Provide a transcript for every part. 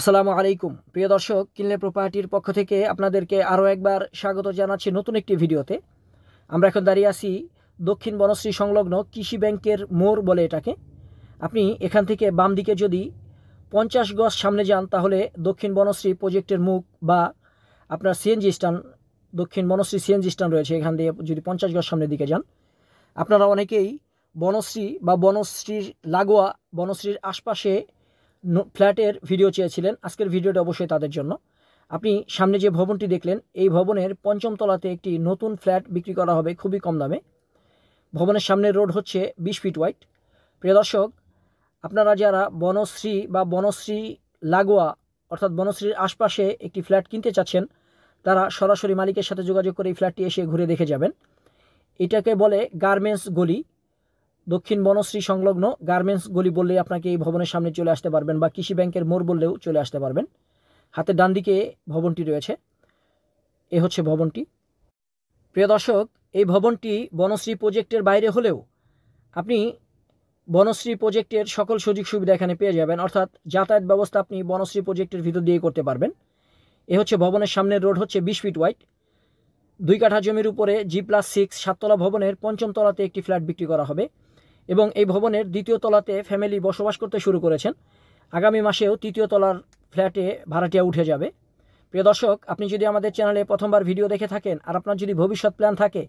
আসসালামু আলাইকুম প্রিয় দর্শক, কিনলে প্রপার্টির পক্ষ থেকে আপনাদেরকে আরও একবার স্বাগত জানাচ্ছি নতুন একটি ভিডিওতে। আমরা এখন দাঁড়িয়ে আছি দক্ষিণ বনশ্রী সংলগ্ন কৃষি ব্যাংকের মোড় বলে এটাকে। আপনি এখান থেকে বাম দিকে যদি 50 গজ সামনে যান তাহলে দক্ষিণ বনশ্রী প্রজেক্টের মুখ বা আপনার সিএনজি স্ট্যান্ড, দক্ষিণ বনশ্রী সিএনজি স্ট্যান্ড রয়েছে। এখান দিয়ে যদি 50 গজ সামনের দিকে যান, আপনারা অনেকেই বনশ্রী বা বনশ্রীর লাগোয়া, বনশ্রীর আশপাশে ফ্ল্যাটের ভিডিও চেয়েছিলেন। আজকের ভিডিওটা অবশ্যই তাদের জন্য। আপনি সামনে যে ভবনটি দেখলেন, এই ভবনের 5ম তলাতে একটি নতুন ফ্ল্যাট বিক্রি করা হবে খুবই কম দামে। ভবনের সামনের রোড হচ্ছে 20 ফিট ওয়াইড। প্রিয় দর্শক, আপনারা যারা বনশ্রী বা বনশ্রী লাগোয়া অর্থাৎ বনশ্রীর আশপাশে একটি ফ্ল্যাট কিনতে চাচ্ছেন, তারা সরাসরি মালিকের সাথে যোগাযোগ করে এই ফ্ল্যাটটি এসে ঘুরে দেখে যাবেন। এটাকে বলে গার্মেন্টস গলি। দক্ষিণ বনশ্রী সংলগ্ন গার্মেন্টস গলি বললেই আপনাকে এই ভবনের সামনে চলে আসতে পারবেন, বা কৃষি ব্যাংকের মোড় বললেও চলে আসতে পারবেন। হাতের ডান দিকে ভবনটি রয়েছে, এ হচ্ছে ভবনটি। প্রিয় দর্শক, এই ভবনটি বনশ্রী প্রজেক্টের বাইরে হলেও আপনি বনশ্রী প্রজেক্টের সকল সুযোগ সুবিধা এখানে পেয়ে যাবেন, অর্থাৎ যাতায়াত ব্যবস্থা আপনি বনশ্রী প্রজেক্টের ভিতর দিয়ে করতে পারবেন। এ হচ্ছে ভবনের সামনের রোড হচ্ছে 20 ফিট ওয়াইড। 2 কাঠা জমির উপরে G+6 7তলা ভবনের 5ম তলাতে একটি ফ্ল্যাট বিক্রি করা হবে এবং এই ভবনের 2য় তলাতে ফ্যামিলি বসবাস করতে শুরু করেছেন। আগামী মাসেও 3য় তলার ফ্ল্যাটে ভাড়াটিয়া উঠে যাবে। প্রিয় দর্শক, আপনি যদি আমাদের চ্যানেলে প্রথমবার ভিডিও দেখে থাকেন আর আপনার যদি ভবিষ্যৎ প্ল্যান থাকে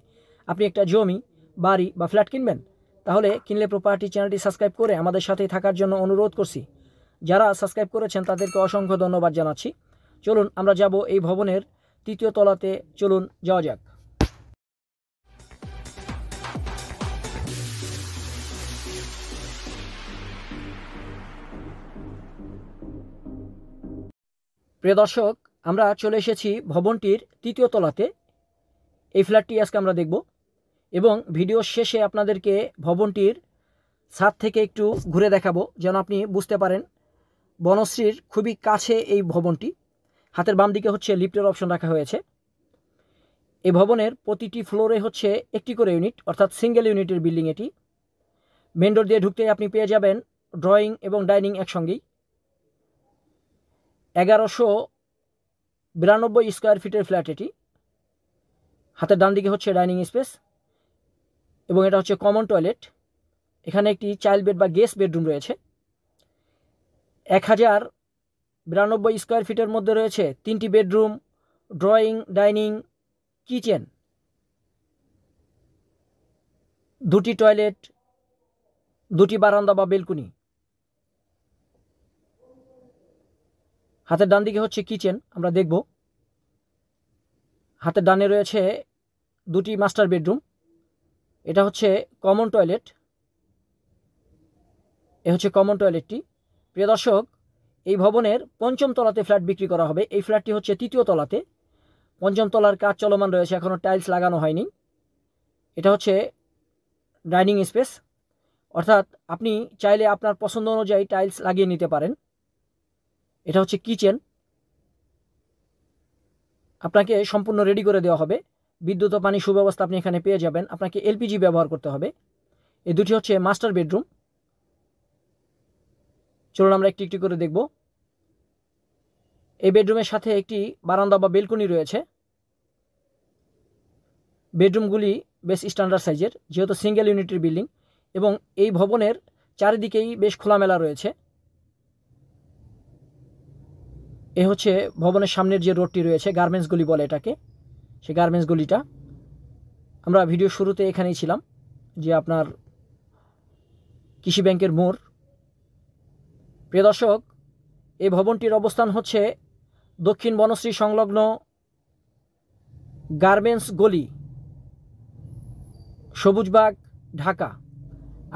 আপনি একটা জমি, বাড়ি বা ফ্ল্যাট কিনবেন, তাহলে কিনলে প্রপার্টি চ্যানেলটি সাবস্ক্রাইব করে আমাদের সাথেই থাকার জন্য অনুরোধ করছি। যারা সাবস্ক্রাইব করেছেন তাদেরকে অসংখ্য ধন্যবাদ জানাচ্ছি। চলুন আমরা যাব এই ভবনের 3য় তলাতে। চলুন যাওয়া যাক। প্রিয় দর্শক, আমরা চলে এসেছি ভবনটির 3য় তলাতে। এই ফ্ল্যাটটি আজকে আমরা দেখব এবং ভিডিওর শেষে আপনাদেরকে ভবনটির ছাদ থেকে একটু ঘুরে দেখাবো, যেন আপনি বুঝতে পারেন বনশ্রীর খুবই কাছে এই ভবনটি। হাতের বাম দিকে হচ্ছে লিফটের অপশন রাখা হয়েছে। এই ভবনের প্রতিটি ফ্লোরে হচ্ছে একটি করে ইউনিট, অর্থাৎ সিঙ্গেল ইউনিটের বিল্ডিং এটি। মেন ডোর দিয়ে ঢুকতে আপনি পেয়ে যাবেন ড্রয়িং এবং ডাইনিং একসঙ্গেই। 1192 স্কোয়ার ফিটের ফ্ল্যাট এটি। হাতের ডান দিকে হচ্ছে ডাইনিং স্পেস এবং এটা হচ্ছে কমন টয়লেট। এখানে একটি চাইল্ড বেড বা গেস্ট বেডরুম রয়েছে। 1092 স্কোয়ার ফিটের মধ্যে রয়েছে 3টি বেডরুম, ড্রয়িং, ডাইনিং, কিচেন, 2টি টয়লেট, 2টি বারান্দা বা বেলকুনি। হাতের ডান দিকে হচ্ছে কিচেন, আমরা দেখব। হাতের ডানে রয়েছে 2টি মাস্টার বেডরুম। এটা হচ্ছে কমন টয়লেট, এ হচ্ছে কমন টয়লেটটি। প্রিয় দর্শক, এই ভবনের 5ম তলাতে ফ্ল্যাট বিক্রি করা হবে। এই ফ্ল্যাটটি হচ্ছে 3য় তলাতে। 5ম তলার কাজ চলমান রয়েছে, এখনও টাইলস লাগানো হয়নি। এটা হচ্ছে ডাইনিং স্পেস, অর্থাৎ আপনি চাইলে আপনার পছন্দ অনুযায়ী টাইলস লাগিয়ে নিতে পারেন। এটা হচ্ছে কিচেন, আপনাকে সম্পূর্ণ রেডি করে দেওয়া হবে। বিদ্যুৎ ও পানি সুব্যবস্থা আপনি এখানে পেয়ে যাবেন। আপনাকে এলপিজি ব্যবহার করতে হবে। এই দুটি হচ্ছে মাস্টার বেডরুম। চলুন আমরা একটি একটি করে দেখব। এই বেডরুমের সাথে একটি বারান্দা বা বেলকনি রয়েছে। বেডরুমগুলি বেশ স্ট্যান্ডার্ড সাইজের, যেহেতু সিঙ্গেল ইউনিটের বিল্ডিং, এবং এই ভবনের চারিদিকেই বেশ খোলামেলা রয়েছে। এ হচ্ছে ভবনের সামনের যে রোডটি রয়েছে, গার্মেন্টস গলি বলে এটাকে, সেই গার্মেন্টস গলিটা। আমরা ভিডিও শুরুতে এখানেই ছিলাম, যে আপনার কৃষি ব্যাংকের মোড়। প্রিয় দর্শক, এই ভবনটির অবস্থান হচ্ছে দক্ষিণ বনশ্রী সংলগ্ন গার্মেন্টস গলি, সবুজবাগ, ঢাকা।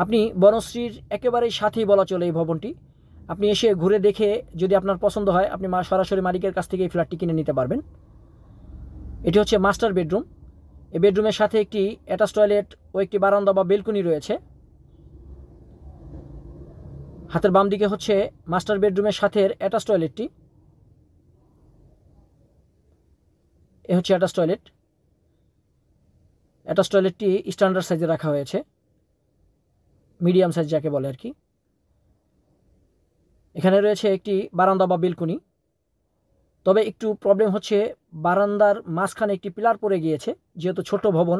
আপনি বনশ্রীর একেবারেই সাথেই বলা চলে এই ভবনটি। আপনি এসে ঘুরে দেখে যদি আপনার পছন্দ হয় আপনি সরাসরি মালিকের কাছ থেকে এই ফ্ল্যাটটি কিনে নিতে পারবেন। এটি হচ্ছে মাস্টার বেডরুম। এই বেডরুমের সাথে একটি অ্যাটাচ টয়লেট ও একটি বারান্দা বা বেলকনি রয়েছে। হাতের বাম দিকে হচ্ছে মাস্টার বেডরুমের সাথে অ্যাটাচ টয়লেটটি। এ হচ্ছে অ্যাটাচ টয়লেট। অ্যাটাচ টয়লেটটি স্ট্যান্ডার্ড সাইজে রাখা হয়েছে, মিডিয়াম সাইজ যাকে বলে আর কি। এখানে রয়েছে একটি বারান্দা বা বেলকনি। তবে একটু প্রবলেম হচ্ছে, বারান্দার মাঝখানে একটি পিলার পড়ে গিয়েছে। যেহেতু ছোট ভবন,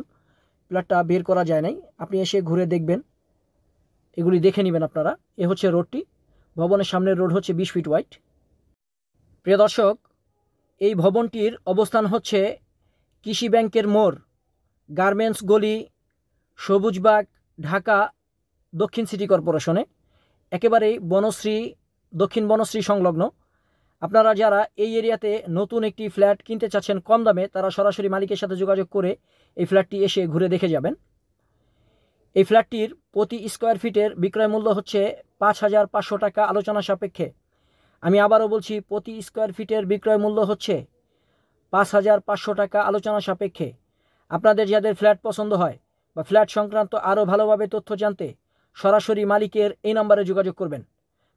পিলারটা বের করা যায় নাই। আপনি এসে ঘুরে দেখবেন, এগুলি দেখে নেবেন আপনারা। এ হচ্ছে রোডটি। ভবনের সামনের রোড হচ্ছে 20 ফিট ওয়াইড। প্রিয় দর্শক, এই ভবনটির অবস্থান হচ্ছে কৃষি ব্যাংকের মোড়, গার্মেন্টস গলি, সবুজবাগ, ঢাকা দক্ষিণ সিটি কর্পোরেশনে, একেবারেই বনশ্রী, দক্ষিণ বনশ্রী সংলগ্ন। আপনারা যারা এই এরিয়াতে নতুন একটি ফ্ল্যাট কিনতে চাচ্ছেন কম দামে, তারা সরাসরি মালিকের সাথে যোগাযোগ করে এই ফ্ল্যাটটি এসে ঘুরে দেখে যাবেন। এই ফ্ল্যাটটির প্রতি স্কোয়ার ফিটের বিক্রয় মূল্য হচ্ছে 5,500 টাকা আলোচনা সাপেক্ষে। আমি আবারও বলছি, প্রতি স্কোয়ার ফিটের বিক্রয় মূল্য হচ্ছে 5,500 টাকা আলোচনা সাপেক্ষে। আপনাদের যাদের ফ্ল্যাট পছন্দ হয় বা ফ্ল্যাট সংক্রান্ত আরও ভালোভাবে তথ্য জানতে সরাসরি মালিকের এই নম্বরে যোগাযোগ করবেন।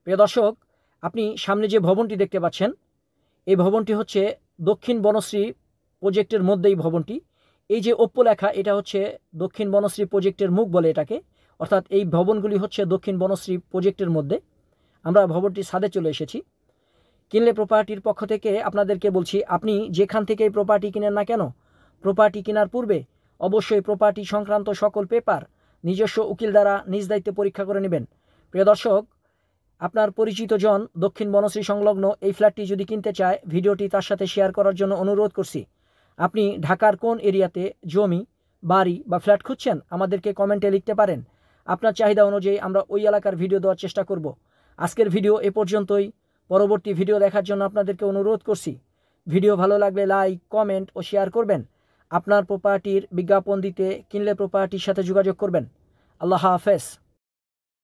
প্রিয় দর্শক, আপনি সামনে যে ভবনটি দেখতে পাচ্ছেন, এই ভবনটি হচ্ছে দক্ষিণ বনশ্রী প্রজেক্টের মধ্যেই ভবনটি। এই যে ওপ্পো লেখা, এটা হচ্ছে দক্ষিণ বনশ্রী প্রজেক্টের মুখ বলে এটাকে। অর্থাৎ এই ভবনগুলি হচ্ছে দক্ষিণ বনশ্রী প্রজেক্টের মধ্যে। আমরা ভবনটির ছাদে চলে এসেছি। কিনলে প্রপার্টির পক্ষ থেকে আপনাদেরকে বলছি, আপনি যেখান থেকে এই প্রপার্টি কিনেন না কেন, প্রপার্টি কেনার পূর্বে অবশ্যই প্রপার্টি সংক্রান্ত সকল পেপার নিজস্ব উকিল দ্বারা নিজ দায়িত্বে পরীক্ষা করে নেবেন। প্রিয় দর্শক, আপনার পরিচিত জন দক্ষিণ বনশ্রী সংলগ্ন এই ফ্ল্যাটটি যদি কিনতে চায়, ভিডিওটি তার সাথে শেয়ার করার জন্য অনুরোধ করছি। আপনি ঢাকার কোন এরিয়াতে জমি, বাড়ি বা ফ্ল্যাট খুঁজছেন, আমাদেরকে কমেন্টে লিখতে পারেন। আপনার চাহিদা অনুযায়ী আমরা ওই এলাকার ভিডিও দেওয়ার চেষ্টা করব। আজকের ভিডিও এ পর্যন্তই। পরবর্তী ভিডিও দেখার জন্য আপনাদেরকে অনুরোধ করছি। ভিডিও ভালো লাগলে লাইক, কমেন্ট ও শেয়ার করবেন। আপনার প্রপার্টির বিজ্ঞাপন দিতে কিনলে প্রপার্টির সাথে যোগাযোগ করবেন। আল্লাহ হাফেজ।